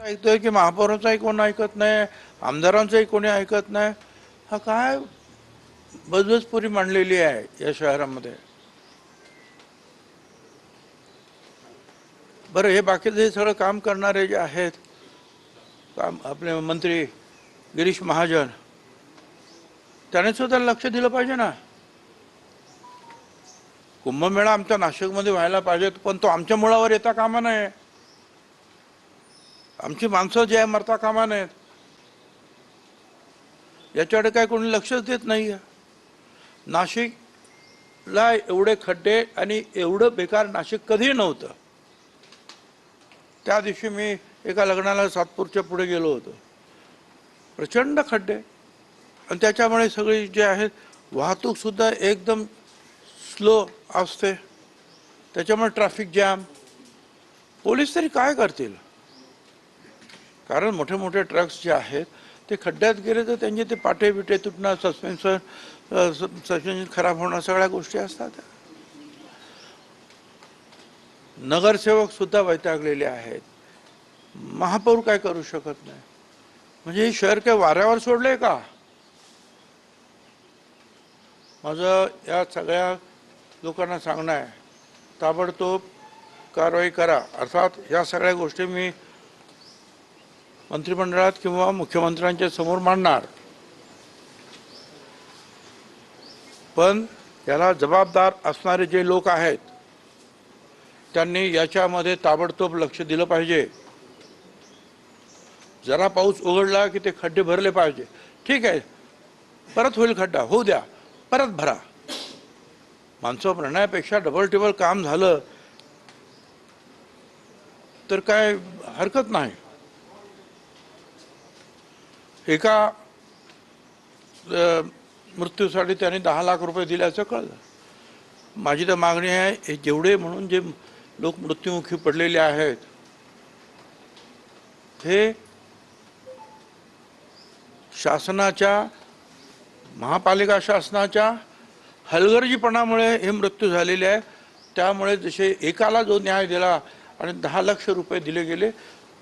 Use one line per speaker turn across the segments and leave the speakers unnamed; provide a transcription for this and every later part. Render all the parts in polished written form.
ऐकतोय की महापौरांचाही कोण ऐकत नाही, आमदारांचंही कोणी ऐकत नाही. हा काय बजबजपुरी मांडलेली आहे या शहरामध्ये. बरं, हे बाकीचे हे सगळं काम करणारे जे आहेत, काम आपले मंत्री गिरीश महाजन, त्याने सुद्धा लक्ष दिलं पाहिजे ना. कुंभमेळा आमच्या नाशिकमध्ये व्हायला पाहिजे, पण तो आमच्या मुळावर येता कामा नये. आमची माणसं जी आहे मरता कामा नयेत. याच्याकडे काय कोणी लक्षच देत नाही आहे. नाशिकला एवढे खड्डे आणि एवढं बेकार नाशिक कधी नव्हतं. त्या दिवशी मी एका लग्नाला सातपूरच्या पुढे गेलो होतो. प्रचंड खड्डे, आणि त्याच्यामुळे सगळी जे आहेत वाहतूक सुद्धा एकदम स्लो असते. त्याच्यामुळे ट्रॅफिक जॅम. पोलीस तरी काय करतील? कारण मोठे मोठे ट्रक्स जे आहेत ते खड्ड्यात गेले तर त्यांचे ते पाटे बिटे तुटणं, सस्पेन्शन खराब होणं, सगळ्या गोष्टी असतात. नगरसेवक सुद्धा वैतागलेले आहेत. महापौर काय करू शकत नाही. म्हणजे हे शहर काय वाऱ्यावर सोडलंय का? माझं या सगळ्या लोकांना सांगणं आहे, ताबडतोब कारवाई करा. अर्थात या सगळ्या गोष्टी मी मंत्रिमंडळात किंवा मुख्यमंत्र्यांच्या समोर मांडणार, पण याला जबाबदार असणारे जे लोक आहेत त्यांनी याच्यामध्ये ताबडतोब लक्ष दिलं पाहिजे. जरा पाऊस उघडला की ते खड्डे भरले पाहिजे. ठीक आहे, परत होईल खड्डा, होऊ द्या, परत भरा. माणसं भरण्यापेक्षा डबल टेबल काम झालं तर काय हरकत नाही. एका मृत्यूसाठी त्यांनी 10 लाख रुपये दिल्याचं कळलं. माझी तर मागणी आहे, हे जेवढे म्हणून जे लोक मृत्युमुखी पडलेले आहेत हे शासनाच्या, महापालिका शासनाच्या हलगर्जीपणामुळे हे मृत्यू झालेले आहे. त्यामुळे जसे एकाला जो न्याय दिला आणि 10 लाख रुपये दिले गेले,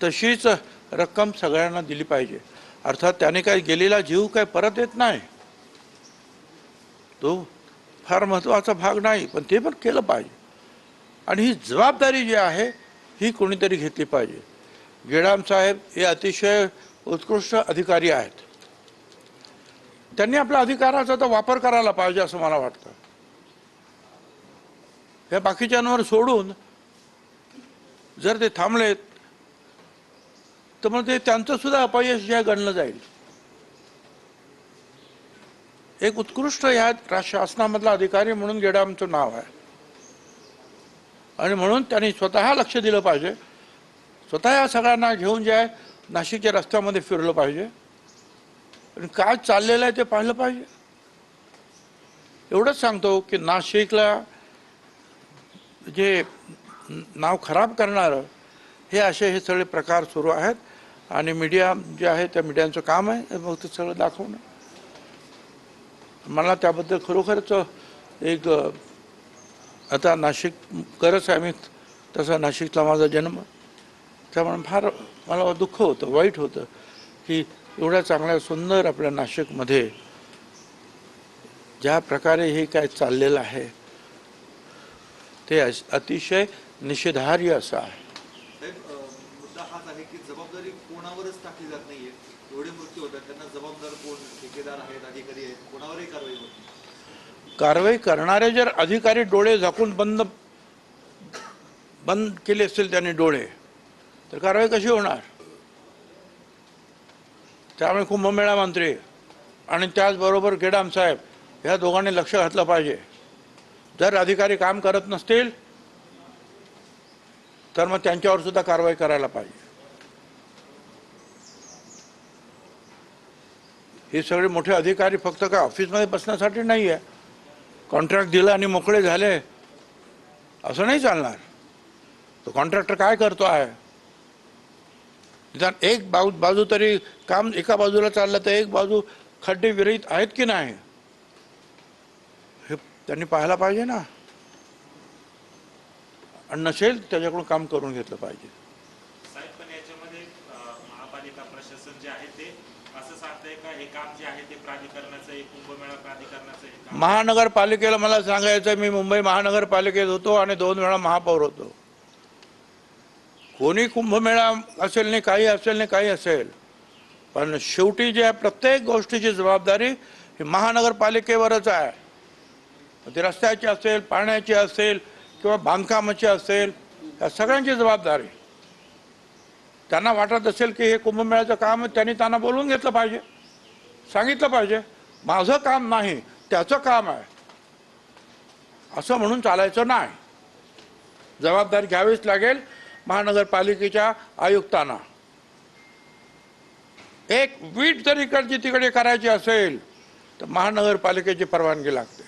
तशीच रक्कम सगळ्यांना दिली पाहिजे. अर्थात त्याने काय गेलेला जीव काय परत येत नाही, तो फार महत्त्वाचा भाग नाही, पण ते पण केलं पाहिजे. आणि ही जबाबदारी जी आहे ही कोणीतरी घेतली पाहिजे. गेडाम साहेब हे अतिशय उत्कृष्ट अधिकारी आहेत. त्यांनी आपल्या अधिकाराचा तर वापर करायला पाहिजे असं मला वाटतं. या बाकीच्यांवर सोडून जर ते थांबलेत तर मग ते त्यांचं सुद्धा अपयश जे गणलं जाईल. एक उत्कृष्ट या शासनामधला अधिकारी म्हणून गेडामचं नाव आहे, आणि म्हणून त्यांनी स्वतः लक्ष दिलं पाहिजे. स्वतः या सगळ्यांना घेऊन जे आहे नाशिकच्या रस्त्यामध्ये फिरलं पाहिजे आणि काय चाललेलं आहे ते पाहिलं पाहिजे. एवढंच सांगतो की नाशिकला जे नाव खराब करणारं हे असे हे सगळे प्रकार सुरू आहेत, आणि मीडिया जे आहे त्या मीडियांचं काम आहे मग ते सगळं दाखवणं. मला त्याबद्दल खरोखरच एक, आता नाशिककरच आहे मी, तसा नाशिकला माझा जन्म, त्यामुळे फार मला दुःख होतं, वाईट होतं की एवढ्या चांगल्या सुंदर आपल्या नाशिकमध्ये ज्या प्रकारे हे काय चाललेलं आहे ते अतिशय निषेधार्ह असं आहे.
मुद्दा हाच आहे की जबाबदारी कोणावरच टाकली जात नाहीये. एवढे मृत्यू होतात, त्यांना जबाबदार कोण? ठेकेदार आहेत, अधिकारी आहेत, कोणावरही कारवाई होत नाही.
कारवाई करणारे जर अधिकारी डोळे झाकून बंद केले असतील त्यांनी डोळे, तर कारवाई कशी होणार? त्यामुळे कुंभमेळा मंत्री आणि त्याचबरोबर गेडाम साहेब ह्या दोघांनी लक्ष घातलं पाहिजे. जर अधिकारी काम करत नसतील तर मग त्यांच्यावर सुद्धा कारवाई करायला पाहिजे. हे सगळे मोठे अधिकारी फक्त काय ऑफिसमध्ये बसण्यासाठी नाही आहे. कॉन्ट्रॅक्ट दिलं आणि मोकळे झाले असं नाही चालणार. तो कॉन्ट्रॅक्टर काय करतो आहे, निदान एक बाजू तरी काम एका बाजूला चाललं तर एक बाजू खड्डे विरहित आहेत की नाही हे त्यांनी पाहायला पाहिजे ना. आणि नसेल त्याच्याकडून काम करून घेतलं पाहिजे.
साहेब, पण याच्यामध्ये महापालिका प्रशासन जे आहे ते असं सांगतंय का हे काम जे आहे ते प्राधिकरणाचं आहे, कुंभमेळा प्राधिकरणाचं हे काम?
महानगरपालिकेला मला सांगायचं, मी मुंबई महानगरपालिकेत होतो आणि 2 वेळा महापौर होतो. कोणी कुंभमेळा असेल नाही, काही असेल नाही, काही असेल, पण शेवटी जे प्रत्येक गोष्टीची जबाबदारी ही महानगरपालिकेवरच आहे. ती रस्त्याची असेल, पाण्याची असेल किंवा बांधकामाची असेल, या सगळ्यांची जबाबदारी. त्यांना वाटत असेल की हे कुंभमेळ्याचं काम आहे, त्यांना बोलवून घेतलं पाहिजे, सांगितलं पाहिजे. माझं काम नाही, त्याचं काम आहे असं म्हणून चालायचं नाही. जबाबदारी घ्यावीच लागेल महानगरपालिकेच्या आयुक्तांना. एक वीट जर इकडची तिकडे करायची असेल तर महानगरपालिकेची परवानगी लागते.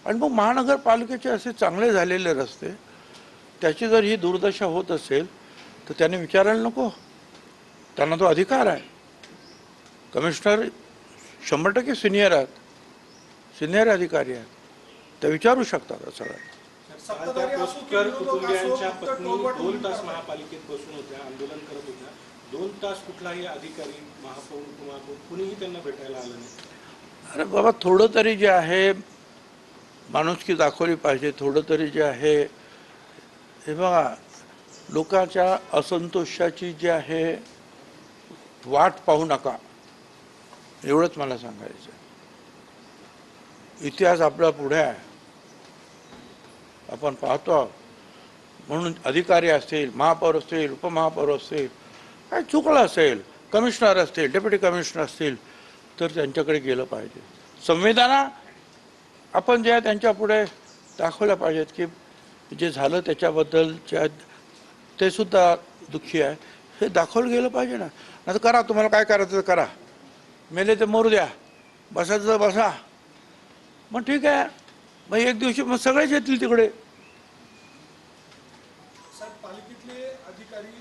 आणि मग महानगरपालिकेचे असे चांगले झालेले रस्ते, त्याची जर ही दुर्दशा होत असेल तर त्यांनी विचारायला नको? त्यांना तो अधिकार आहे. कमिशनर 100% सिनियर आहेत, सिनियर अधिकारी आहेत, ते विचारू शकतात सगळं.
पुष्कर कुटुंबियांच्या पत्नी 2 तास महापालिकेत बसून होत्या, आंदोलन करत होत्या. 2 तास कुठलाही अधिकारी, महापौर, उपमहापौर कुणीही त्यांना भेटायला आलं नाही.
अरे बाबा, थोडं तरी जे आहे माणुसकी दाखवली पाहिजे. थोडं तरी जे आहे, हे बघा, लोकांच्या असंतोषाची जी आहे वाट पाहू नका, एवढंच मला सांगायचं. इतिहास आपला पुढे आहे, आपण पाहतो. म्हणून अधिकारी असतील, महापौर असतील, उपमहापौर असतील, काय चुकलं असेल, कमिशनर असतील, डेप्युटी कमिशनर असतील, तर त्यांच्याकडे गेलं पाहिजे. संवेदना आपण जे आहे त्यांच्या पुढे दाखवल्या पाहिजेत की जे झालं त्याच्याबद्दलच्या ते सुद्धा दुःखी आहे, हे दाखवलं गेलं पाहिजे ना. नाही तर करा, तुम्हाला काय करायचं करा, मेले ते मरू द्या, बसायचं तर बसा. मग ठीक आहे, मग एक दिवशी मग सगळेच येतील तिकडे.
साहेब, पालिकेतले अधिकारी,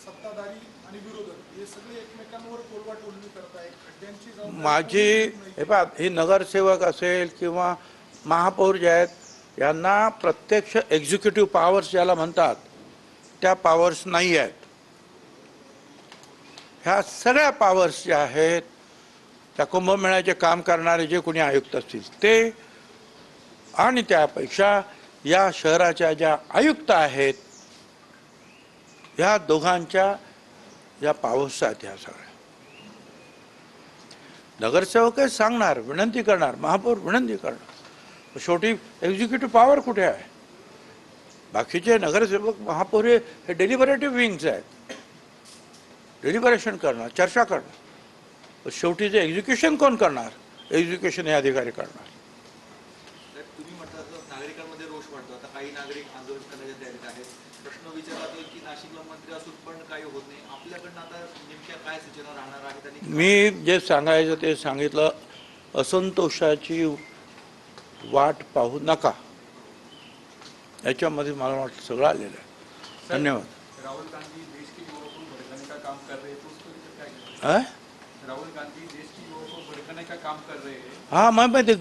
सत्ताधारी आणि विरोधक हे सगळे एकमेकांवर टोलवा टोलवी करतायत. खड्ड्यांची
माझी हे पहा, हे नगरसेवक असेल किंवा महापौर जे आहेत, यांना प्रत्यक्ष एक्झिक्युटिव्ह पॉवर्स ज्याला म्हणतात त्या पॉवर्स नाही आहेत. ह्या सगळ्या पॉवर्स ज्या आहेत त्या कुंभमेळ्याचे काम करणारे जे कोणी आयुक्त असतील ते, आणि त्यापेक्षा या शहराच्या ज्या आयुक्त आहेत ह्या दोघांच्या या पॉवर्स आहेत. ह्या सगळ्या नगरसेवकच सांगणार, विनंती करणार, महापौर विनंती करणार. शेवटी एक्झिक्युटिव्ह पॉवर कुठे आहे? बाकीचे नगरसेवक, महापौर हे डेलिबरेटिव्ह विंग्स आहेत, डेलिबरेशन करणार, चर्चा करणार. शेवटी जे एक्झिक्युशन कोण करणार? एक्झिक्युशन हे अधिकारी करणार.
तुम्ही म्हटलं नागरिकांमध्ये रोष वाढतो. आता काही नागरिक आंदोलन करण्याच्या तयारीत आहेत. प्रश्न विचारला की नाशिकला मंत्री असून पण काही होत नाही. आपल्याकडनं आता नेमक्या काय सूचना राहणार आहेत? आणि
मी जे सांगायचं ते सांगितलं. असंतोषाची वाट पाहू नका, याच्यामध्ये मला वाटतं सगळं आलेलं आहे. धन्यवाद.
राहुल गांधी देश के युवाओं को भड़काने का काम कर रहे हैं, तो उसको लेकर क्या कहें? राहुल गांधी देश के युवाओं को भड़काने का काम कर रहे हैं.
हाँ,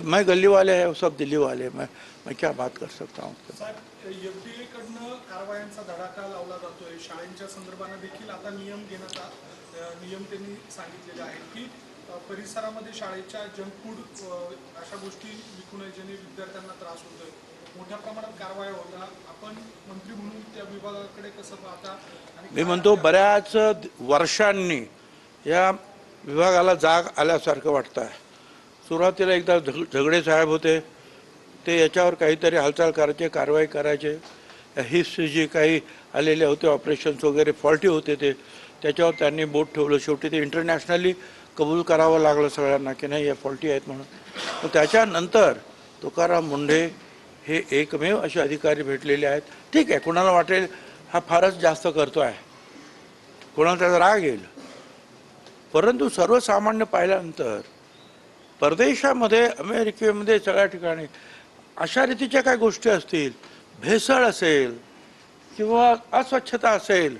मैं गली वाले हैं, सब दिल्ली वाले हैं. मैं क्या बात कर सकता हूँ.
साहेब, एफडीए कडनं कारवायांचा धडाका लावला जातोय. शाळेंच्या संदर्भानं देखील आता नियम त्यांनी सांगितलेले आहेत की परिसरामध्ये शाळेच्या जंक फूड अशा गोष्टी विकू नये, ज्याने विद्यार्थ्यांना त्रास होतोय. मोठ्या प्रमाणात कारवाया होता. आपण मंत्री म्हणून त्या विभागाकडे कसं पाहता?
मी म्हणतो, बऱ्याच वर्षांनी या विभागाला जाग आल्यासारखं वाटतं आहे. सुरुवातीला एकदा झगडे साहेब होते, ते याच्यावर काहीतरी हालचाल करायचे, कारवाई करायचे. हिस्ट्री जी काही आलेले होते, ऑपरेशन्स वगैरे फॉल्टी होते, ते त्याच्यावर त्यांनी बोट ठेवलं. शेवटी ते इंटरनॅशनली कबूल करावं लागलं सगळ्यांना की नाही, या फॉल्टी आहेत म्हणून. मग त्याच्यानंतर तुकाराम मुंढे हे एकमेव असे अधिकारी भेटलेले आहेत. ठीक आहे, कोणाला वाटेल हा फारच जास्त करतो आहे, कोणाला त्याचा राग येईल, परंतु सर्वसामान्य पाहिल्यानंतर परदेशामध्ये, अमेरिकेमध्ये, सगळ्या ठिकाणी अशा रीतीच्या काय गोष्टी असतील, भेसळ असेल किंवा अस्वच्छता असेल,